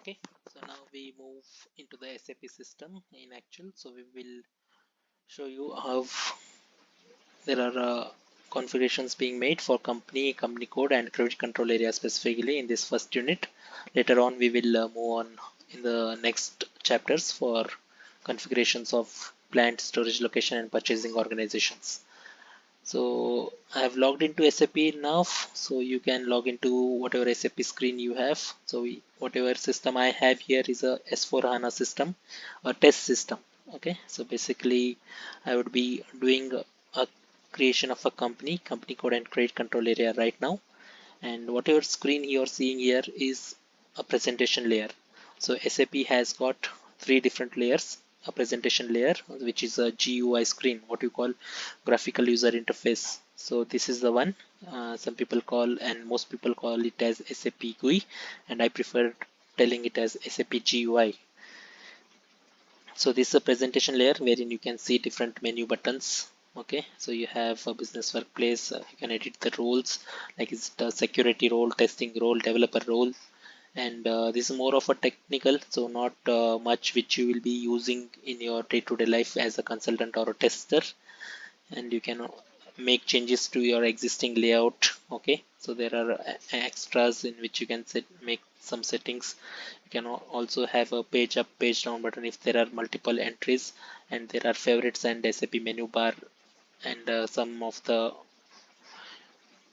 Okay, so now we move into the SAP system in actual. So we will show you how there are configurations being made for company code and credit control area specifically in this first unit. Later on we will move on in the next chapters for configurations of plant, storage location and purchasing organizations. So I have logged into SAP now, so you can log into whatever SAP screen you have. So whatever system I have here is a S4 HANA system, a test system. Okay, so basically I would be doing a creation of a company code and credit control area right now. And whatever screen you're seeing here is a presentation layer. So SAP has got three different layers. A presentation layer, which is a GUI screen, what you call graphical user interface. So this is the one some people call, and most people call it as SAP GUI, and I prefer telling it as SAP GUI. So this is a presentation layer wherein you can see different menu buttons. Okay, so you have a business workplace, you can edit the roles, like it's the security role, testing role, developer role, and this is more of a technical, so not much which you will be using in your day-to-day life as a consultant or a tester. And you can make changes to your existing layout. Okay, so there are extras in which you can make some settings. You can also have a page up, page down button if there are multiple entries, and there are favorites and SAP menu bar, and some of the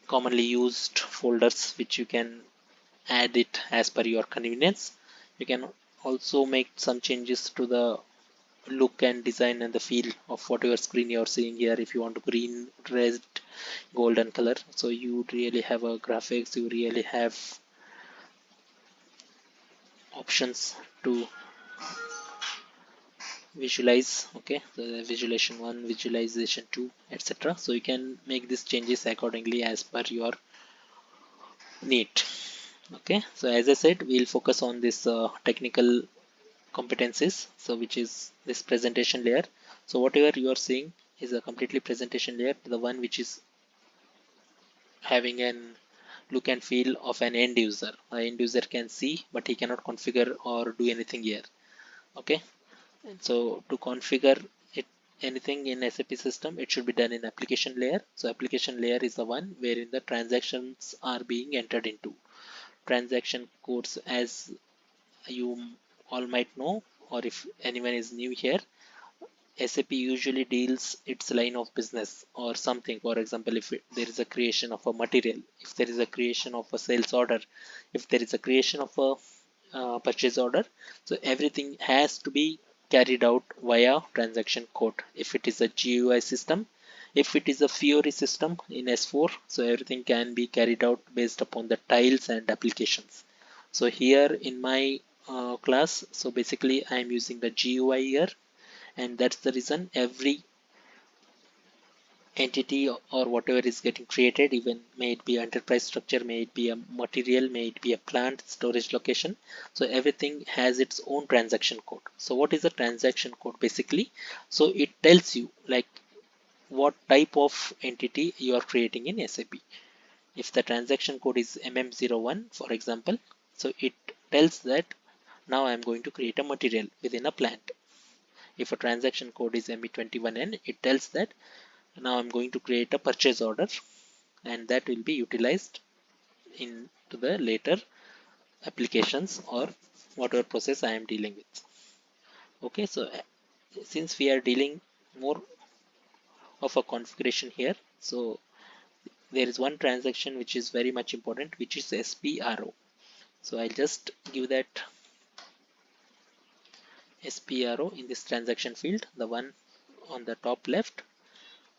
commonly used folders which you can add it as per your convenience. You can also make some changes to the look and design and the feel of whatever screen you're seeing here. If you want green, red, golden color, so you really have a graphics, you really have options to visualize. Okay, so the visualization 1, visualization 2, etc. So you can make these changes accordingly as per your need. Okay, so as I said, we'll focus on this technical competencies, so which is this presentation layer. So whatever you are seeing is a completely presentation layer, the one which is having an look and feel of an end user. The end user can see, but he cannot configure or do anything here. Okay, and so to configure it anything in SAP system, it should be done in application layer. So application layer is the one wherein the transactions are being entered into. Transaction codes, as you all might know, or if anyone is new here, SAP usually deals its line of business or something. For example, if there is a creation of a material, if there is a creation of a sales order, if there is a creation of a purchase order, so everything has to be carried out via transaction code. If it is a GUI system, if it is a Fiori system in S4, so everything can be carried out based upon the tiles and applications. So here in my class, so basically I am using the GUI here, and that's the reason every entity or whatever is getting created, even may it be enterprise structure, may it be a material, may it be a plant, storage location, so everything has its own transaction code. So what is a transaction code basically? So it tells you like what type of entity you are creating in SAP. If the transaction code is MM01, for example, so it tells that now I am going to create a material within a plant. If a transaction code is ME21N, it tells that now I'm going to create a purchase order, and that will be utilized into the later applications or whatever process I am dealing with. Okay, so since we are dealing more of a configuration here, so there is one transaction which is very much important, which is SPRO. So I'll just give that SPRO in this transaction field, the one on the top left.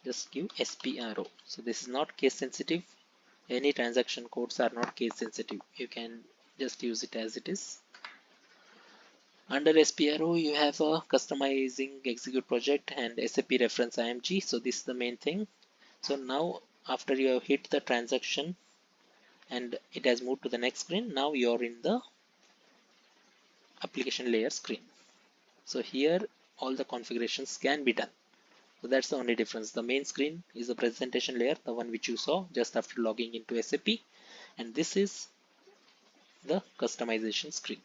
Just give SPRO. So this is not case sensitive. Any transaction codes are not case sensitive. You can just use it as it is. Under SPRO, you have a customizing execute project and SAP reference IMG. So this is the main thing. So now after you have hit the transaction and it has moved to the next screen, now you're in the application layer screen. So here all the configurations can be done. So that's the only difference. The main screen is the presentation layer, the one which you saw just after logging into SAP, and this is the customization screen.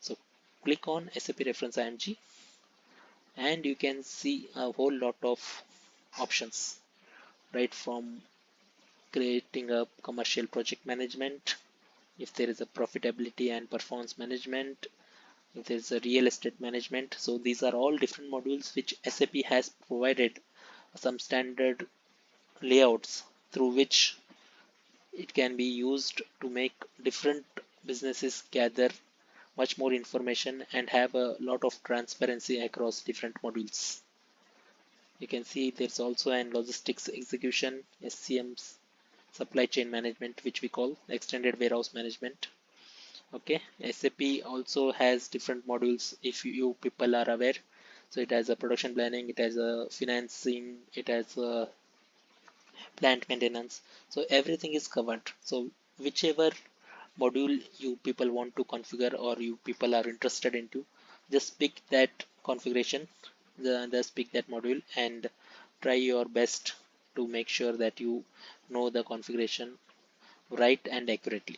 So click on SAP reference IMG and you can see a whole lot of options, right from creating a commercial project management, if there is a profitability and performance management, if there is a real estate management. So these are all different modules which SAP has provided some standard layouts through which it can be used to make different businesses gather much more information and have a lot of transparency across different modules. You can see there's also an logistics execution, SCM's supply chain management, which we call extended warehouse management. Okay, SAP also has different modules if you people are aware. So it has a production planning, it has a financing, it has a plant maintenance. So everything is covered. So whichever module you people want to configure or you people are interested into, just pick that configuration, just pick that module and try your best to make sure that you know the configuration right and accurately.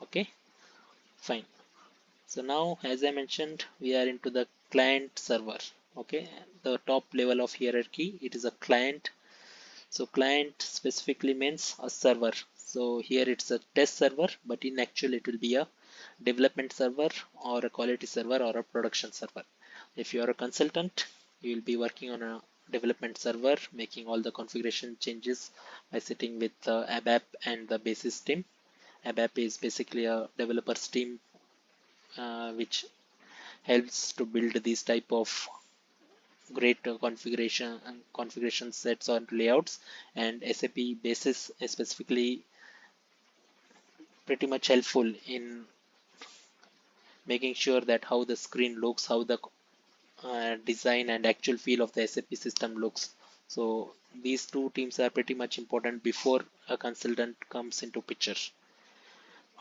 Okay, fine. So now, as I mentioned, we are into the client server. Okay, the top level of hierarchy, it is a client. So client specifically means a server. So here it's a test server, but in actual it will be a development server or a quality server or a production server. If you are a consultant, you will be working on a development server, making all the configuration changes by sitting with the ABAP and the basis team. ABAP is basically a developer's team which helps to build these type of great configuration sets or layouts, and SAP basis is specifically pretty much helpful in making sure that how the screen looks, how the design and actual feel of the SAP system looks. So these two teams are pretty much important before a consultant comes into picture.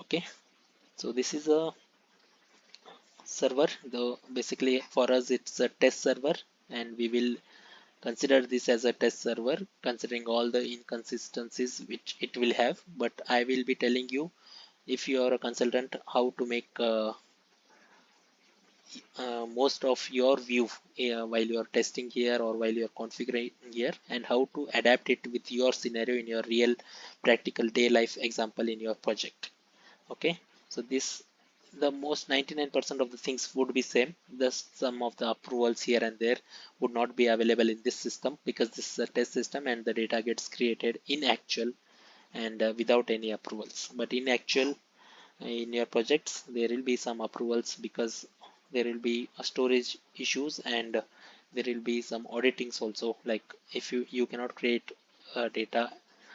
Okay, so this is a server, though basically for us it's a test server, and we will consider this as a test server considering all the inconsistencies which it will have. But I will be telling you, if you are a consultant, how to make most of your view while you are testing here or while you are configuring here, and how to adapt it with your scenario in your real practical day life example in your project. Okay, so this, the most 99% of the things would be same. Just some of the approvals here and there would not be available in this system because this is a test system and the data gets created in actual and without any approvals. But in actual, in your projects there will be some approvals because there will be storage issues and there will be some auditings also. Like if you cannot create data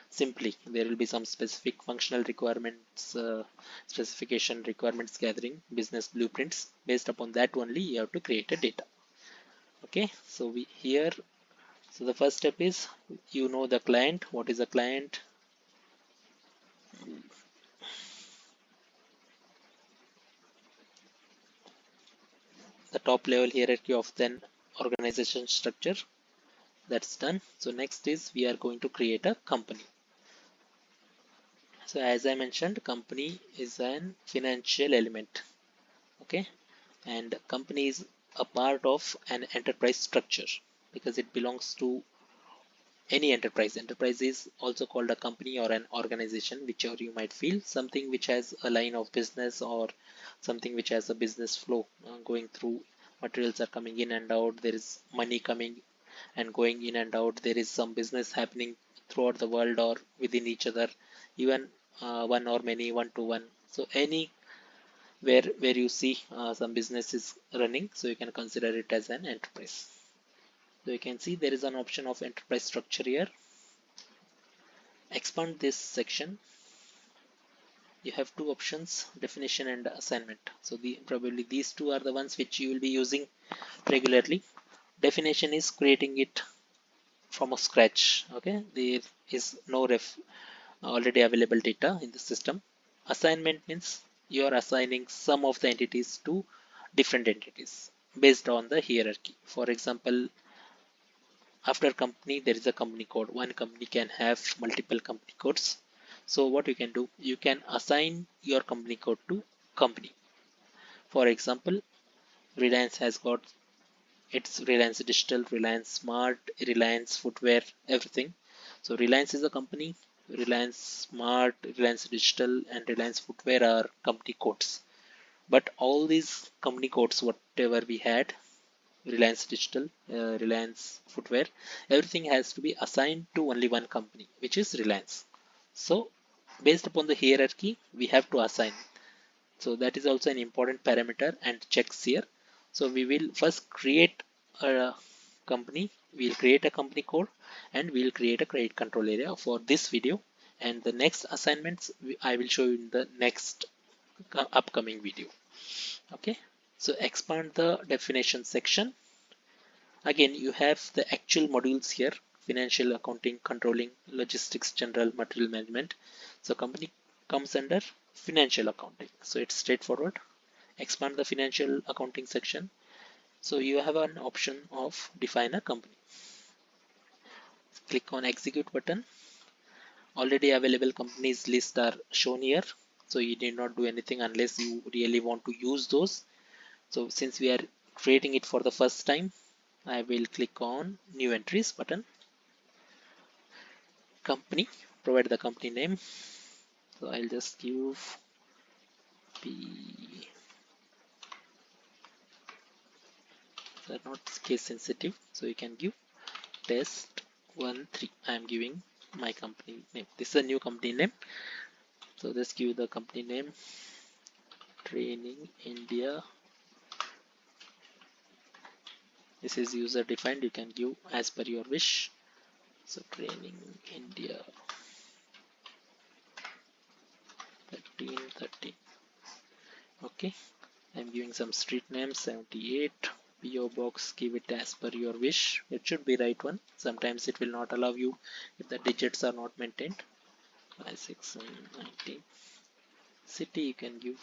simply, there will be some specific functional requirements, specification requirements gathering, business blueprints. Based upon that only you have to create a data. Okay, so we here, so the first step is, you know, the client. What is a client? The top level hierarchy of then organization structure, that's done. So next is we are going to create a company. So as I mentioned, company is an financial element. Okay, and company is a part of an enterprise structure because it belongs to any enterprise. Enterprise is also called a company or an organization, whichever you might feel, something which has a line of business or something which has a business flow going through. Materials are coming in and out, there is money coming and going in and out, there is some business happening throughout the world or within each other, even one or many, one to one. So any where you see some business is running, so you can consider it as an enterprise. So you can see there is an option of enterprise structure here. Expand this section, you have two options, definition and assignment. So probably these two are the ones which you will be using regularly. Definition is creating it from a scratch. Okay, there is no already available data in the system. Assignment means you are assigning some of the entities to different entities based on the hierarchy. For example, after company there is a company code. One company can have multiple company codes. So what you can do, you can assign your company code to company. For example, Reliance has got its Reliance Digital, Reliance Smart, Reliance Footwear, everything. So Reliance is a company, Reliance Smart, Reliance Digital, and Reliance Footwear are company codes. But all these company codes, whatever we had, Reliance Digital, Reliance Footwear, everything has to be assigned to only one company, which is Reliance. So, based upon the hierarchy, we have to assign. So, that is also an important parameter and checks here. So, we will first create a company, we'll create a company code, and we'll create a credit control area for this video. And the next assignments I will show you in the next upcoming video. Okay, so expand the definition section. Again, you have the actual modules here: financial accounting, controlling, logistics, general, material management. So company comes under financial accounting. So it's straightforward. Expand the financial accounting section. So you have an option of define a company. Click on execute button. Already available companies list are shown here. So you need not do anything unless you really want to use those. So since we are creating it for the first time, I will click on new entries button. Company, provide the company name. So I'll just give P. They're not case sensitive, so you can give test 13. I am giving my company name. This is a new company name. So just give the company name Training India. This is user defined. You can give as per your wish. So Training India 1313. Okay, I'm giving some street name 78. PO box, give it as per your wish. It should be right one. Sometimes it will not allow you if the digits are not maintained. 5619. City, you can give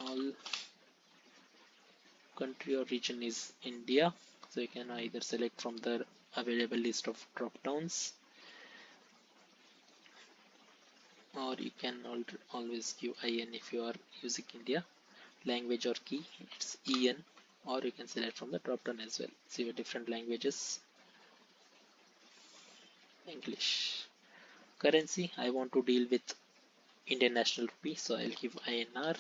all. Country or region is India. So you can either select from the available list of drop downs, or you can always give IN if you are using India. Language or key, it's EN, or you can select from the drop down as well. See your different languages. English. Currency, I want to deal with Indian National Rupee, so I'll give INR.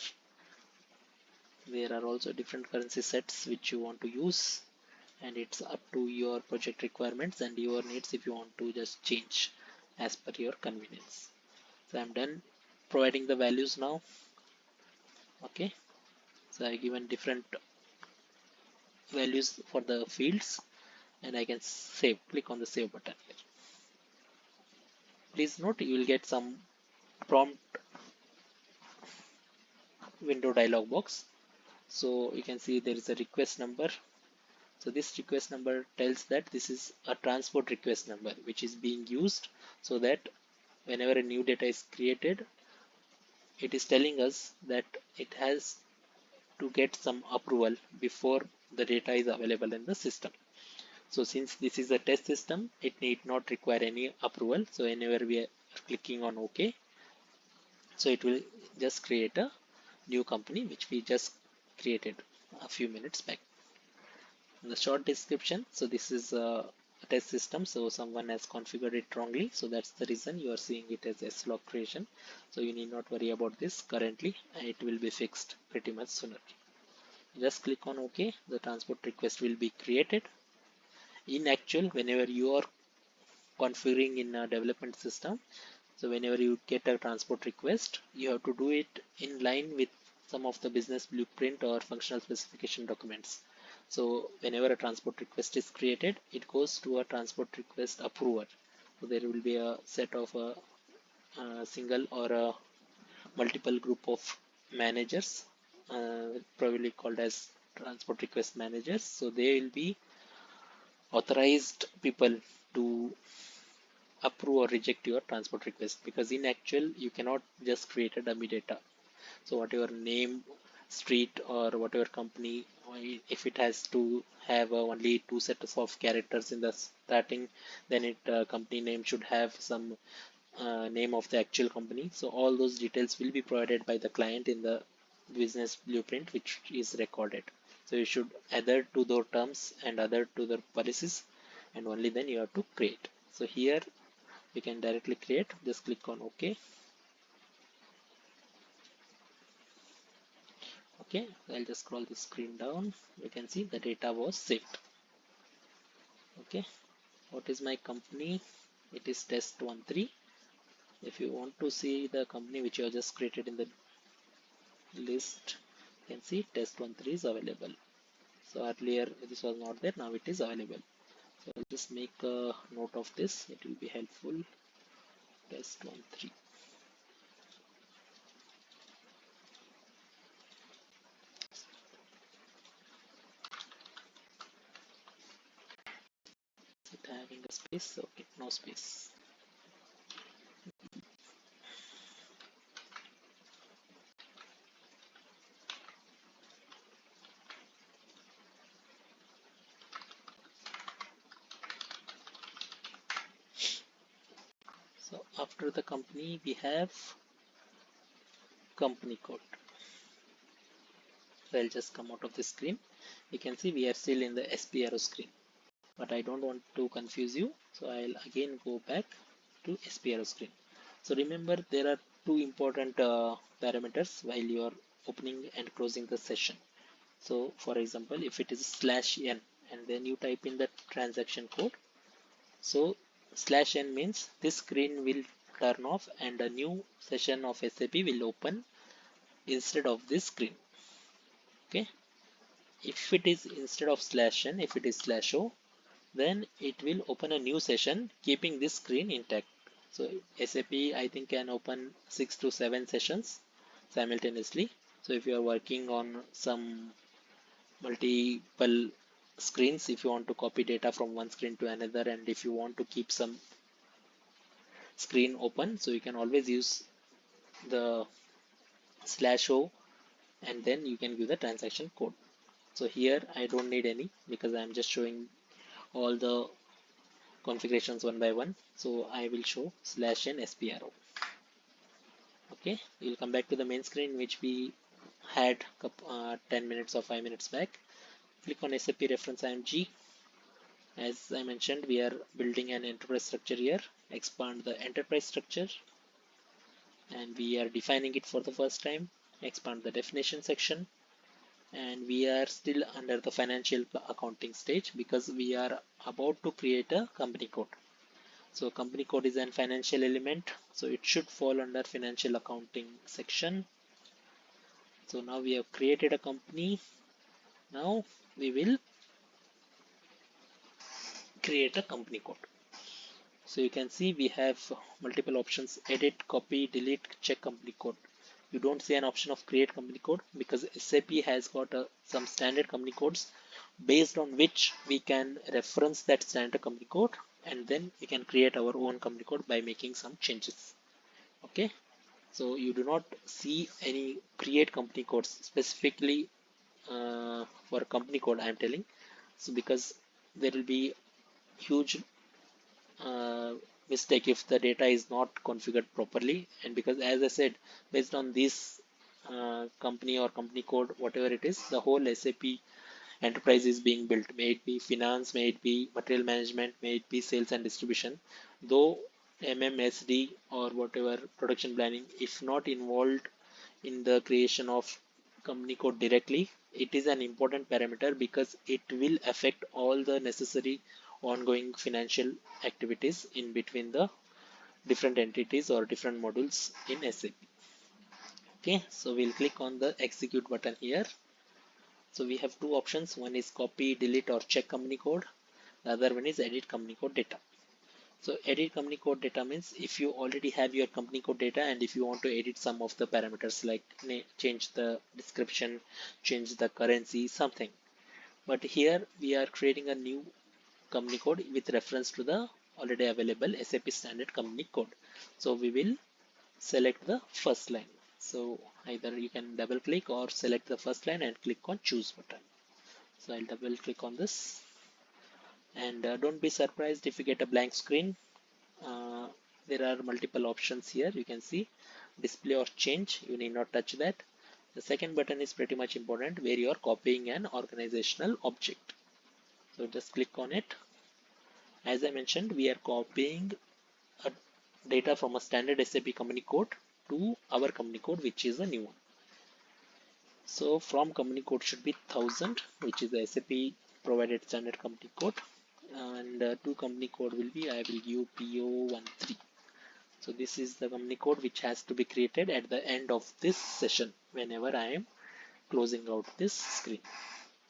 There are also different currency sets which you want to use, and it's up to your project requirements and your needs if you want to just change as per your convenience. So I'm done providing the values now. Okay, so I've given different values for the fields, and I can save. Click on the save button here. Please note you will get some prompt window dialog box. So you can see there is a request number. So this request number tells that this is a transport request number which is being used, so that whenever a new data is created, it is telling us that it has to get some approval before the data is available in the system. So since this is a test system, it need not require any approval. So whenever we are clicking on OK, so it will just create a new company which we just created a few minutes back. The short description, so this is a test system, so someone has configured it wrongly, so that's the reason you are seeing it as slog creation. So you need not worry about this currently, and it will be fixed pretty much sooner. Just click on OK. The transport request will be created. In actual, whenever you are configuring in a development system, so whenever you get a transport request, you have to do it in line with some of the business blueprint or functional specification documents. So whenever a transport request is created, it goes to a transport request approver. So there will be a set of a single or a multiple group of managers, probably called as transport request managers. So they will be authorized people to approve or reject your transport request, because in actual you cannot just create a dummy data. So whatever name, street, or whatever company, if it has to have only two sets of characters in the starting, then it company name should have some name of the actual company. So all those details will be provided by the client in the business blueprint which is recorded. So you should adhere to the terms and adhere to the policies, and only then you have to create. So here we can directly create, just click on OK. Okay, I'll just scroll the screen down. You can see the data was saved. Okay, what is my company? It is test13. If you want to see the company which you have just created in the list, you can see test13 is available. So earlier this was not there, now it is available. So I'll just make a note of this, it will be helpful. Test13. Is it having a space? Okay, no space. So after the company we have company code. So I'll just come out of the screen. You can see we are still in the SPRO screen, but I don't want to confuse you, so I'll again go back to SPRO screen. So remember, there are two important parameters while you are opening and closing the session. So for example, if it is /n and then you type in the transaction code, so /n means this screen will turn off and a new session of SAP will open instead of this screen. Okay, if it is instead of /n, if it is /o, then it will open a new session keeping this screen intact. So SAP I think can open 6 to 7 sessions simultaneously. So if you are working on some multiple screens, if you want to copy data from one screen to another, and if you want to keep some screen open, so you can always use the /o and then you can give the transaction code. So here I don't need any because I'm just showing all the configurations one by one. So I will show /n SPRO. Okay, we'll come back to the main screen which we had 10 minutes or 5 minutes back. Click on SAP reference IMG. As I mentioned, we are building an enterprise structure here. Expand the enterprise structure and we are defining it for the first time. Expand the definition section, and we are still under the financial accounting stage because we are about to create a company code. So company code is an financial element, so it should fall under financial accounting section. So now we have created a company. Now we will create a company code. So you can see we have multiple options: edit, copy, delete, check company code. You don't see an option of create company code because SAP has got some standard company codes based on which we can reference that standard company code, and then we can create our own company code by making some changes. Okay, so you do not see any create company codes specifically for company code, I am telling. So because there will be huge mistake if the data is not configured properly, and because as I said, based on this company or company code, whatever it is, the whole SAP enterprise is being built. May it be finance, may it be material management, may it be sales and distribution. Though MMSD or whatever production planning, if not involved in the creation of company code directly, it is an important parameter because it will affect all the necessary ongoing financial activities in between the different entities or different modules in SAP. Okay, so we'll click on the execute button here. So we have two options: one is copy, delete, or check company code. The other one is edit company code data. So edit company code data means if you already have your company code data and if you want to edit some of the parameters like change the description, change the currency, something. But here we are creating a new company code with reference to the already available SAP standard company code. So we will select the first line. So either you can double click or select the first line and click on choose button. So I'll double click on this, and don't be surprised if you get a blank screen. uh, there are multiple options here. You can see display or change, you need not touch that. The second button is pretty much important, where you are copying an organizational object. So just click on it. As I mentioned, we are copying a data from a standard SAP company code to our company code, which is a new one. So from company code should be 1000, which is the SAP provided standard company code, and to company code will be, I will give PO13. So this is the company code which has to be created at the end of this session whenever I am closing out this screen.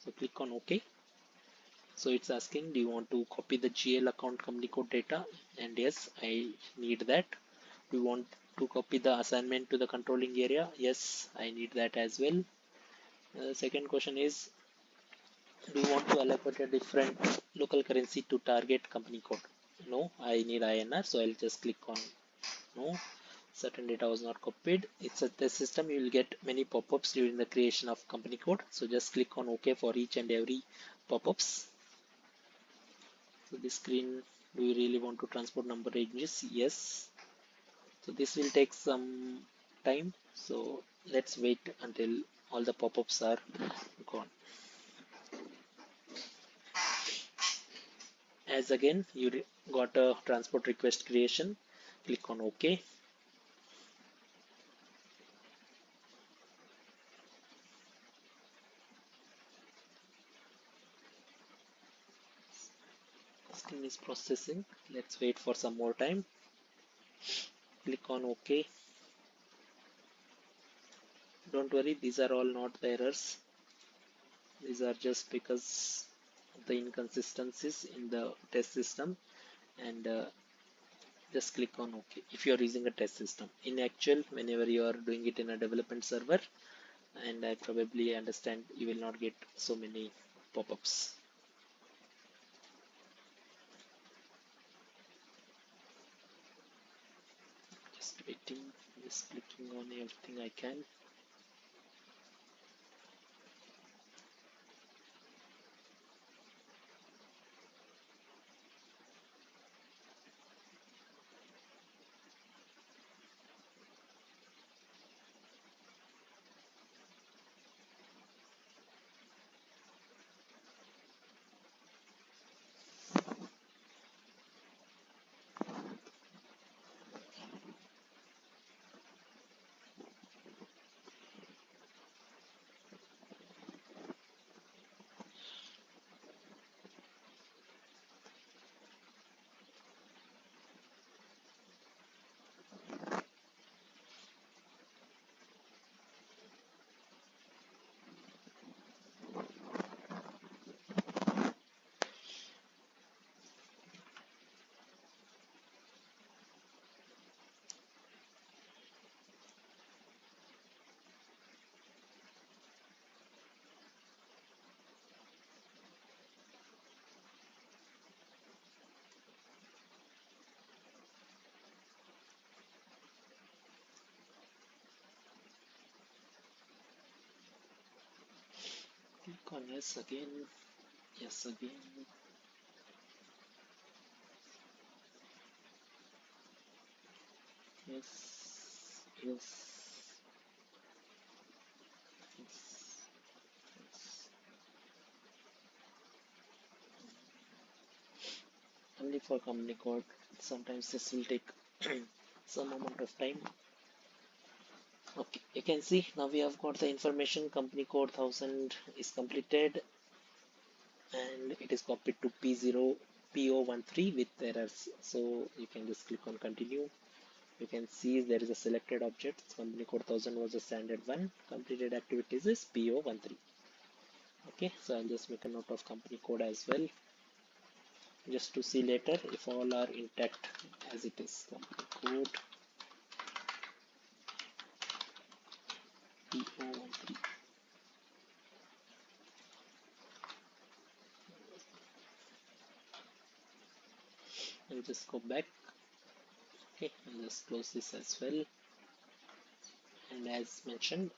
So click on OK. So it's asking, do you want to copy the GL account company code data? And yes, I need that. We want to copy the assignment to the controlling area. Yes, I need that as well. Second question is, do you want to allocate a different local currency to target company code? No, I need INR, so I'll just click on no. Certain data was not copied. It's a test system. You will get many pop-ups during the creation of company code. So just click on OK for each and every pop-ups. So this screen, do you really want to transport number ranges? Yes. So this will take some time. So let's wait until all the pop-ups are gone. As again, you got a transport request creation. Click on OK. Screen is processing. Let's wait for some more time. Click on OK. Don't worry, these are all not the errors. These are just because of the inconsistencies in the test system, and just click on OK if you are using a test system. In actual, whenever you are doing it in a development server, and I probably understand you will not get so many pop-ups. Just waiting, just clicking on everything I can. Click on yes again, yes again. Yes, yes, yes, yes. Only for company code. Sometimes this will take some amount of time. Okay, you can see now we have got the information. Company code 1000 is completed, and it is copied to P0 PO13 with errors. So you can just click on continue. You can see there is a selected object. Company code 1000 was a standard one. Completed activities is PO13. Okay, so I'll just make a note of company code as well, just to see later if all are intact as it is. Company code PO13. I'll just go back. Okay, I'll just close this as well. And as mentioned,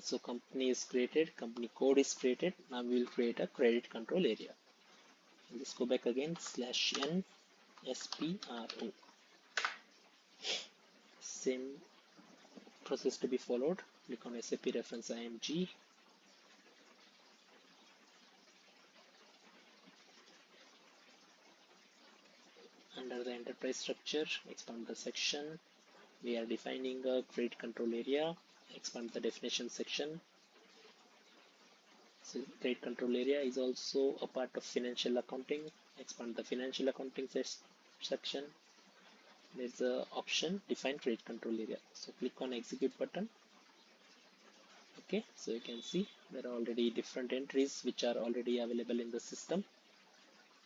so company is created, company code is created. Now we will create a credit control area. I'll just go back again, /n SPRO. Same process to be followed. Click on SAP reference IMG. Under the enterprise structure, expand the section. We are defining a credit control area. Expand the definition section. So credit control area is also a part of financial accounting. Expand the financial accounting section. There's the option define credit control area. So click on execute button. Okay, so you can see there are already different entries which are already available in the system.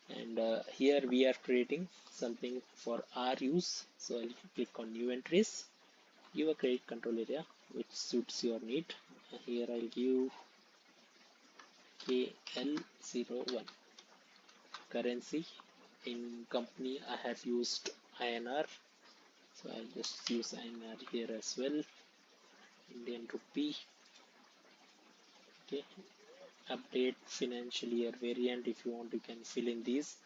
And here we are creating something for our use. So I'll click on new entries, give a credit control area which suits your need. Here I'll give KL01. Currency in company I have used INR, so I'll just use INR here as well. Indian rupee. Okay, update financial year variant. If you want, you can fill in these.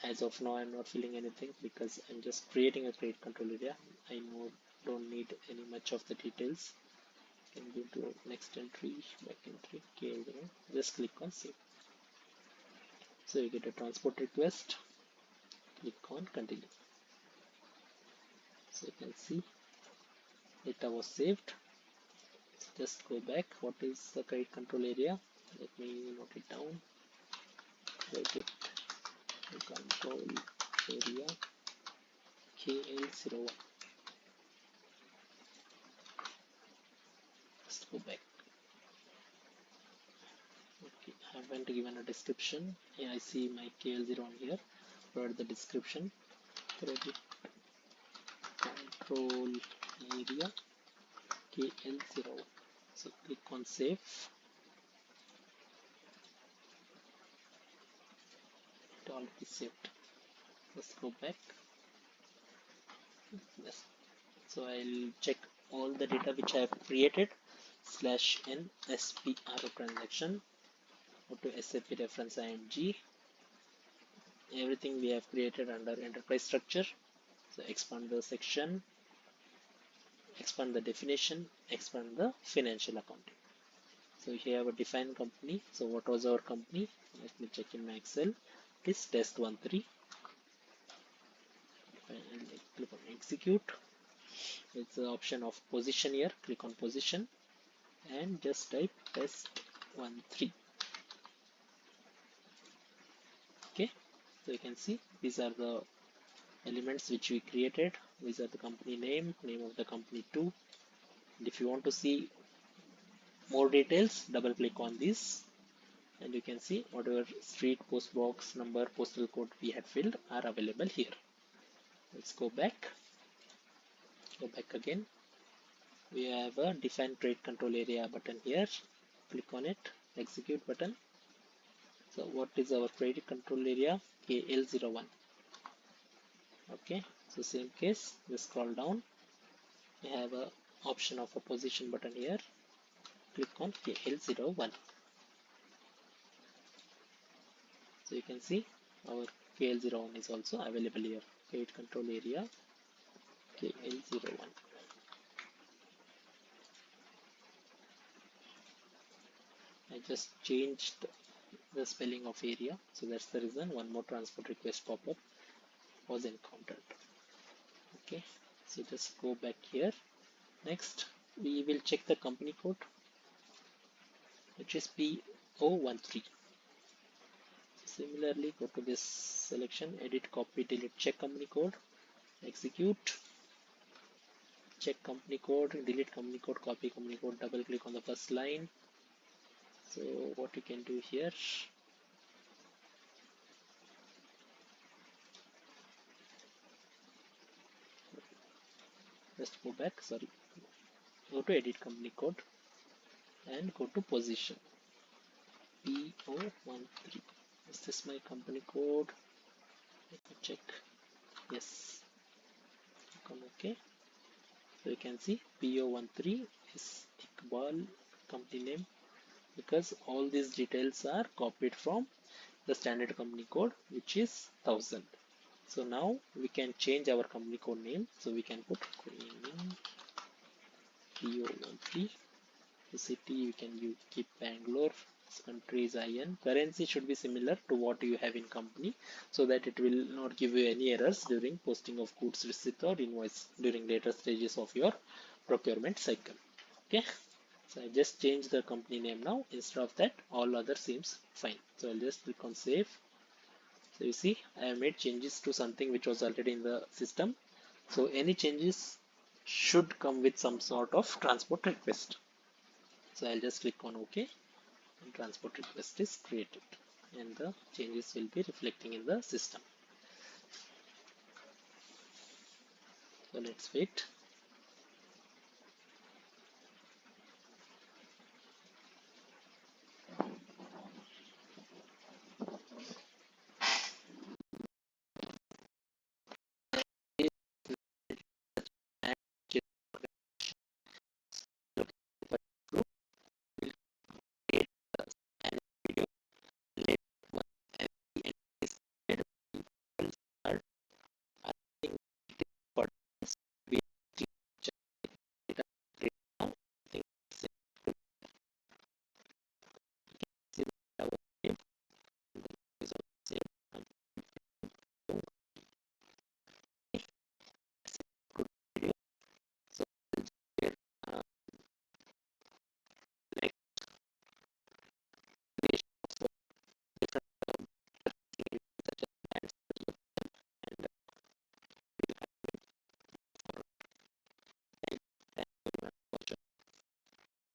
As of now, I'm not filling anything because I'm just creating a credit control area. I don't need any much of the details. Can go to next entry, back entry, KL01. Just click on save. So you get a transport request. Click on continue. So you can see data was saved. Just go back. What is the credit control area? Let me note it down. Credit control area KL01. Just go back. Okay, I haven't given a description. Yeah, I see my KL01 here. Provide the description. Credit control area KL01. So click on save. It already saved. Let's go back. Yes. So I'll check all the data which I have created. /n SPRO transaction. Go to SAP reference IMG. Everything we have created under enterprise structure. So expand the section, expand the definition, expand the financial accounting. So here I have a defined company. So what was our company? Let me check in my Excel. It is test13. Click on execute. It's the option of position here. Click on position and just type test13. Okay, so you can see these are the elements which we created. These are the company name of the company too. And if you want to see more details, double click on this and you can see whatever street, post box number, postal code we had filled are available here. Let's go back again. We have a define credit control area button here. Click on it, execute button. So what is our credit control area? KL01. Okay, so same case, just scroll down. We have a option of a position button here. Click on KL01. So you can see our KL01 is also available here. Credit control area KL01. I just changed the spelling of area, so that's the reason one more transport request pop-up was encountered. Okay, so just go back here. Next, we will check the company code, which is P013. Similarly, go to this selection, edit, copy, delete, check company code, execute, check company code, delete company code, copy company code, double click on the first line. So what you can do here, just go back, go to edit company code and go to position P013. Is this my company code? Let me check. Yes. Click on OK. So you can see P013 is Iqbal company name, because all these details are copied from the standard company code, which is 1000. So now we can change our company code name. So we can put cleaning CO13. The city you can keep Bangalore. This country is IN. Currency should be similar to what you have in company so that it will not give you any errors during posting of goods receipt or invoice during later stages of your procurement cycle. Okay. So I just change the company name now. Instead of that, all other seems fine. So I'll just click on save. So you see, I have made changes to something which was already in the system. So any changes should come with some sort of transport request. So I'll just click on OK and transport request is created and the changes will be reflecting in the system. So let's wait.